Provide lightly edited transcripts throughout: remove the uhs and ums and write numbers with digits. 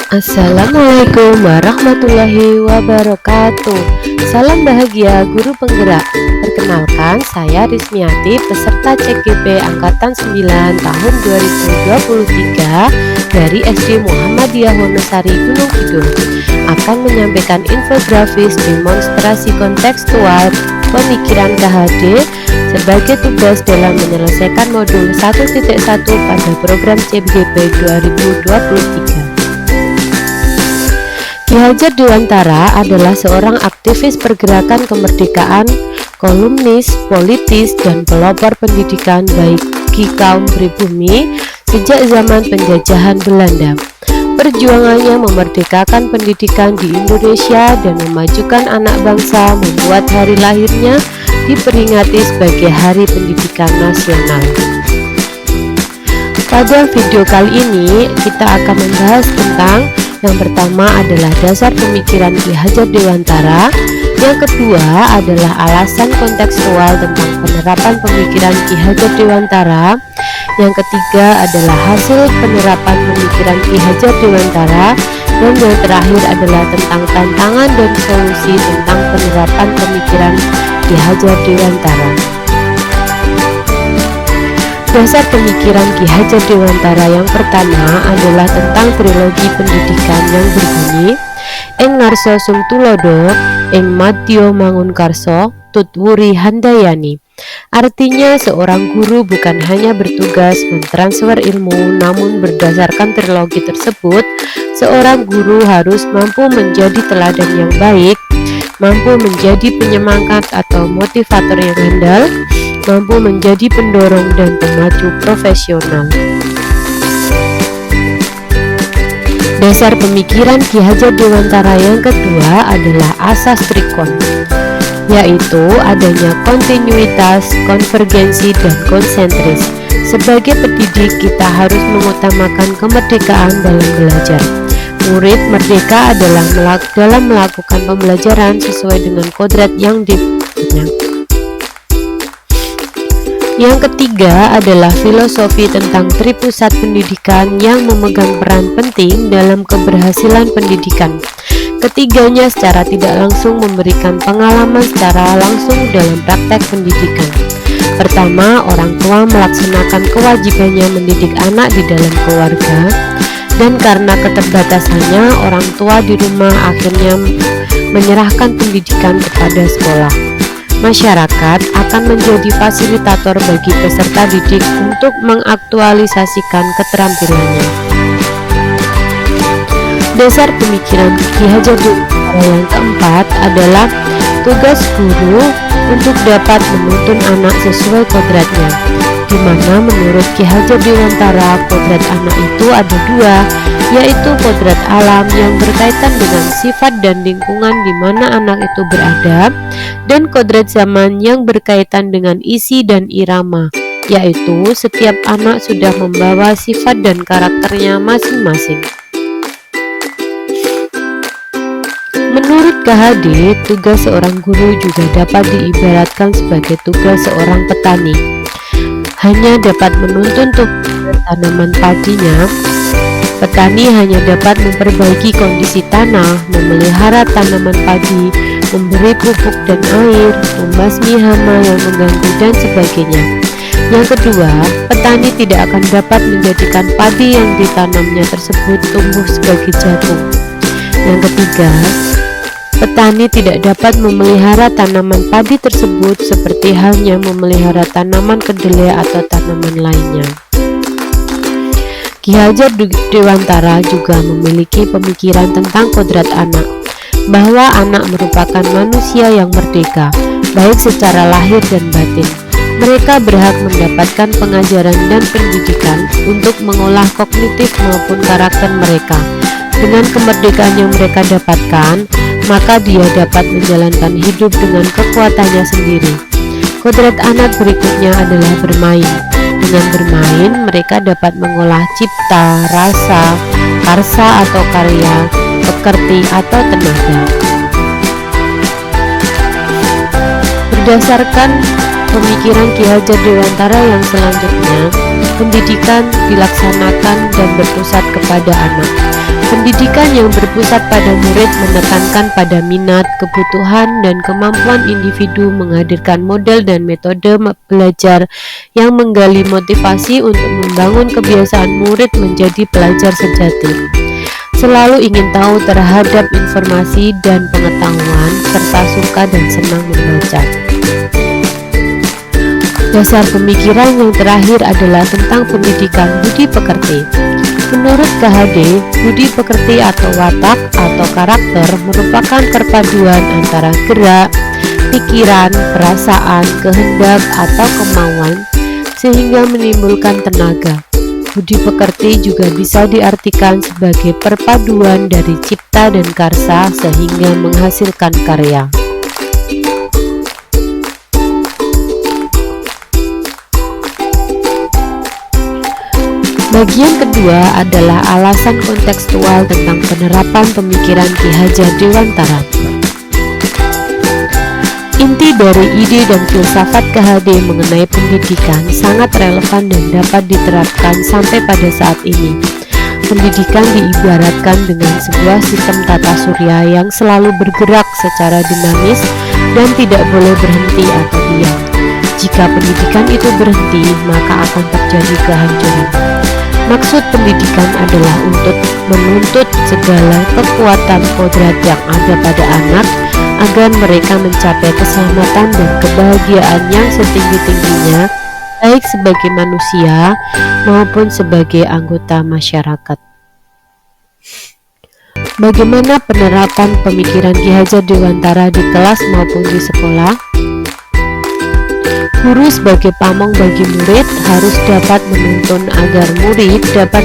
Assalamualaikum warahmatullahi wabarakatuh. Salam bahagia guru penggerak. Perkenalkan, saya Rizmiati, peserta CGP Angkatan 9 tahun 2023 dari SD Muhammadiyah Wonosari Gunung Kidul, akan menyampaikan infografis demonstrasi kontekstual pemikiran KHD sebagai tugas dalam menyelesaikan modul 1.1 pada program CGP 2023. Ki Hajar Dewantara adalah seorang aktivis pergerakan kemerdekaan, kolumnis, politis, dan pelopor pendidikan bagi kaum pribumi sejak zaman penjajahan Belanda. Perjuangannya memerdekakan pendidikan di Indonesia dan memajukan anak bangsa membuat hari lahirnya diperingati sebagai Hari Pendidikan Nasional. Pada video kali ini kita akan membahas tentang yang pertama adalah dasar pemikiran Ki Hajar Dewantara, yang kedua adalah alasan kontekstual tentang penerapan pemikiran Ki Hajar Dewantara, yang ketiga adalah hasil penerapan pemikiran Ki Hajar Dewantara, dan yang terakhir adalah tentang tantangan dan solusi tentang penerapan pemikiran Ki Hajar Dewantara. Dasar pemikiran Ki Hajar Dewantara yang pertama adalah tentang trilogi pendidikan yang berbunyi Ing Narso Sung Tulodo, Ing Madya Mangunkarso, Tutwuri Handayani. Artinya seorang guru bukan hanya bertugas mentransfer ilmu, namun berdasarkan trilogi tersebut, seorang guru harus mampu menjadi teladan yang baik, mampu menjadi penyemangat atau motivator yang handal, mampu menjadi pendorong dan pemacu profesional. Dasar pemikiran Ki Hajar Dewantara yang kedua adalah asas Trikon, yaitu adanya kontinuitas, konvergensi, dan konsentris. Sebagai pendidik, kita harus mengutamakan kemerdekaan dalam belajar. Murid merdeka adalah dalam melakukan pembelajaran sesuai dengan kodrat yang dipunya. Yang ketiga adalah filosofi tentang tripusat pendidikan yang memegang peran penting dalam keberhasilan pendidikan. Ketiganya secara tidak langsung memberikan pengalaman secara langsung dalam praktek pendidikan. Pertama, orang tua melaksanakan kewajibannya mendidik anak di dalam keluarga, dan karena keterbatasannya, orang tua di rumah akhirnya menyerahkan pendidikan kepada sekolah. Masyarakat akan menjadi fasilitator bagi peserta didik untuk mengaktualisasikan keterampilannya. Dasar pemikiran Ki Hajar Dewantara yang keempat adalah tugas guru untuk dapat menuntun anak sesuai kodratnya, di mana menurut Ki Hajar Dewantara kodrat anak itu ada dua, yaitu kodrat alam yang berkaitan dengan sifat dan lingkungan di mana anak itu berada, dan kodrat zaman yang berkaitan dengan isi dan irama, yaitu setiap anak sudah membawa sifat dan karakternya masing-masing. Menurut KHD, tugas seorang guru juga dapat diibaratkan sebagai tugas seorang petani. Hanya dapat menuntun tanaman padinya, petani hanya dapat memperbaiki kondisi tanah, memelihara tanaman padi, memberi pupuk dan air, membasmi hama yang mengganggu, dan sebagainya. Yang kedua, petani tidak akan dapat menjadikan padi yang ditanamnya tersebut tumbuh sebagai jagung. Yang ketiga, petani tidak dapat memelihara tanaman padi tersebut seperti halnya memelihara tanaman kedelai atau tanaman lainnya. Ki Hajar Dewantara juga memiliki pemikiran tentang kodrat anak, bahwa anak merupakan manusia yang merdeka, baik secara lahir dan batin. Mereka berhak mendapatkan pengajaran dan pendidikan untuk mengolah kognitif maupun karakter mereka. Dengan kemerdekaan yang mereka dapatkan, maka dia dapat menjalankan hidup dengan kekuatannya sendiri. Kodrat anak berikutnya adalah bermain. Dengan bermain, mereka dapat mengolah cipta, rasa, karsa atau karya, pekerti atau tenaga. Berdasarkan pemikiran Ki Hajar Dewantara yang selanjutnya, pendidikan dilaksanakan dan berpusat kepada anak. Pendidikan yang berpusat pada murid menekankan pada minat, kebutuhan, dan kemampuan individu, menghadirkan model dan metode belajar yang menggali motivasi untuk membangun kebiasaan murid menjadi pelajar sejati. Selalu ingin tahu terhadap informasi dan pengetahuan, serta suka dan senang membaca. Dasar pemikiran yang terakhir adalah tentang pendidikan budi pekerti. Menurut KHD, budi pekerti atau watak atau karakter merupakan perpaduan antara gerak, pikiran, perasaan, kehendak, atau kemauan sehingga menimbulkan tenaga. Budi pekerti juga bisa diartikan sebagai perpaduan dari cipta dan karsa sehingga menghasilkan karya. Bagian kedua adalah alasan kontekstual tentang penerapan pemikiran Ki Hajar Dewantara. Inti dari ide dan filsafat KHD mengenai pendidikan sangat relevan dan dapat diterapkan sampai pada saat ini. Pendidikan diibaratkan dengan sebuah sistem tata surya yang selalu bergerak secara dinamis dan tidak boleh berhenti atau diam. Jika pendidikan itu berhenti, maka akan terjadi kehancuran. Maksud pendidikan adalah untuk menuntut segala kekuatan kodrat yang ada pada anak agar mereka mencapai keselamatan dan kebahagiaan yang setinggi-tingginya, baik sebagai manusia maupun sebagai anggota masyarakat. Bagaimana penerapan pemikiran Ki Hajar Dewantara di kelas maupun di sekolah? Guru sebagai pamong bagi murid harus dapat menuntun agar murid dapat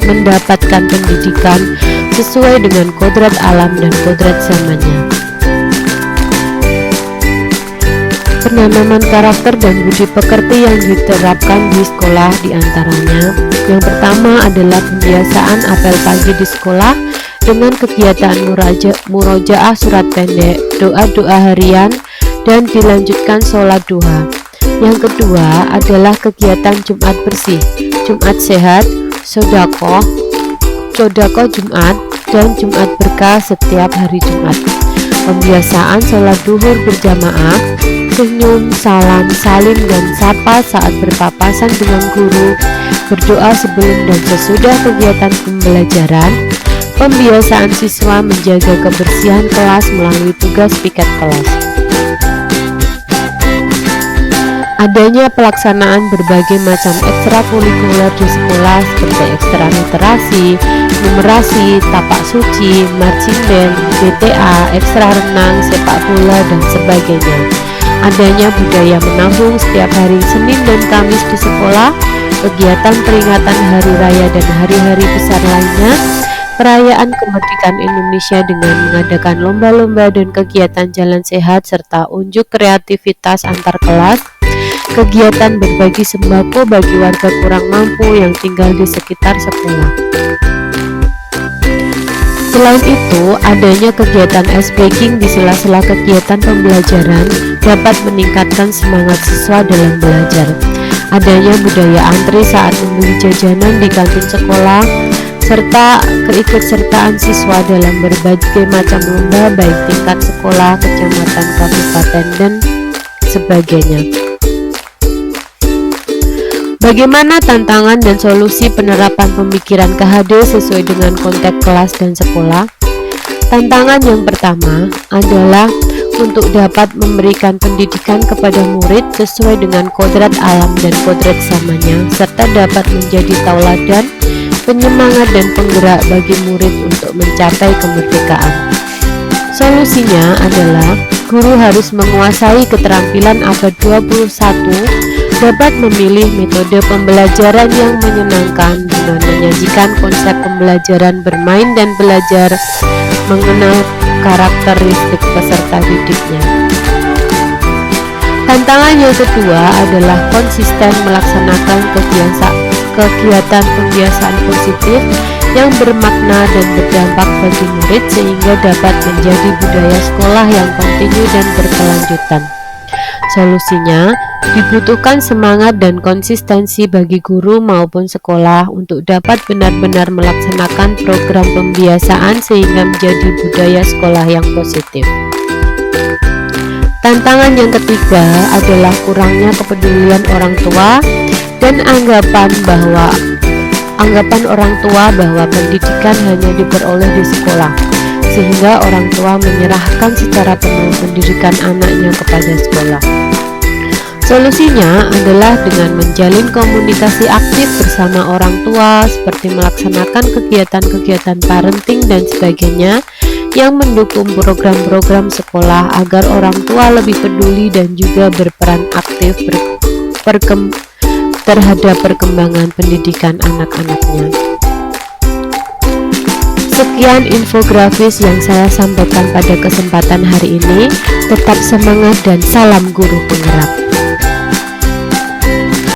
mendapatkan pendidikan sesuai dengan kodrat alam dan kodrat zamannya. Penanaman karakter dan budi pekerti yang diterapkan di sekolah diantaranya: yang pertama adalah pembiasaan apel pagi di sekolah dengan kegiatan murojaah surat pendek, doa-doa harian, dan dilanjutkan sholat duha. Yang kedua adalah kegiatan Jumat bersih, Jumat sehat, sodako Jumat, dan Jumat berkah setiap hari Jumat. Pembiasaan sholat duhur berjamaah, senyum, salam, salim, dan sapa saat berpapasan dengan guru, berdoa sebelum dan sesudah kegiatan pembelajaran. Pembiasaan siswa menjaga kebersihan kelas melalui tugas piket kelas. Adanya pelaksanaan berbagai macam ekstrakurikuler di sekolah seperti ekstra literasi, numerasi, tapak suci, marching band, BTA, ekstra renang, sepak bola, dan sebagainya. Adanya budaya menabung setiap hari Senin dan Kamis di sekolah, kegiatan peringatan hari raya dan hari-hari besar lainnya, perayaan kemerdekaan Indonesia dengan mengadakan lomba-lomba dan kegiatan jalan sehat serta unjuk kreativitas antar kelas, kegiatan berbagi sembako bagi warga kurang mampu yang tinggal di sekitar sekolah. Selain itu, adanya kegiatan ice breaking di sela-sela kegiatan pembelajaran dapat meningkatkan semangat siswa dalam belajar. Adanya budaya antri saat membeli jajanan di kantin sekolah, serta keikutsertaan siswa dalam berbagai macam lomba baik tingkat sekolah, kecamatan, kabupaten, dan sebagainya. Bagaimana tantangan dan solusi penerapan pemikiran KHD sesuai dengan konteks kelas dan sekolah? Tantangan yang pertama adalah untuk dapat memberikan pendidikan kepada murid sesuai dengan kodrat alam dan kodrat zamannya, serta dapat menjadi tauladan, penyemangat, dan penggerak bagi murid untuk mencapai kemerdekaan. Solusinya adalah guru harus menguasai keterampilan abad 21, dapat memilih metode pembelajaran yang menyenangkan dengan menyajikan konsep pembelajaran bermain dan belajar mengenal karakteristik peserta didiknya. Tantangan yang kedua adalah konsisten melaksanakan kegiatan pembiasaan positif yang bermakna dan berdampak bagi murid sehingga dapat menjadi budaya sekolah yang kontinu dan berkelanjutan. Solusinya, dibutuhkan semangat dan konsistensi bagi guru maupun sekolah untuk dapat benar-benar melaksanakan program pembiasaan sehingga menjadi budaya sekolah yang positif. Tantangan yang ketiga adalah kurangnya kepedulian orang tua dan anggapan orang tua bahwa pendidikan hanya diperoleh di sekolah, sehingga orang tua menyerahkan secara penuh pendidikan anaknya kepada sekolah. Solusinya adalah dengan menjalin komunikasi aktif bersama orang tua, seperti melaksanakan kegiatan-kegiatan parenting dan sebagainya yang mendukung program-program sekolah agar orang tua lebih peduli dan juga berperan aktif terhadap perkembangan pendidikan anak-anaknya. Sekian infografis yang saya sampaikan pada kesempatan hari ini. Tetap semangat dan salam guru penggerak.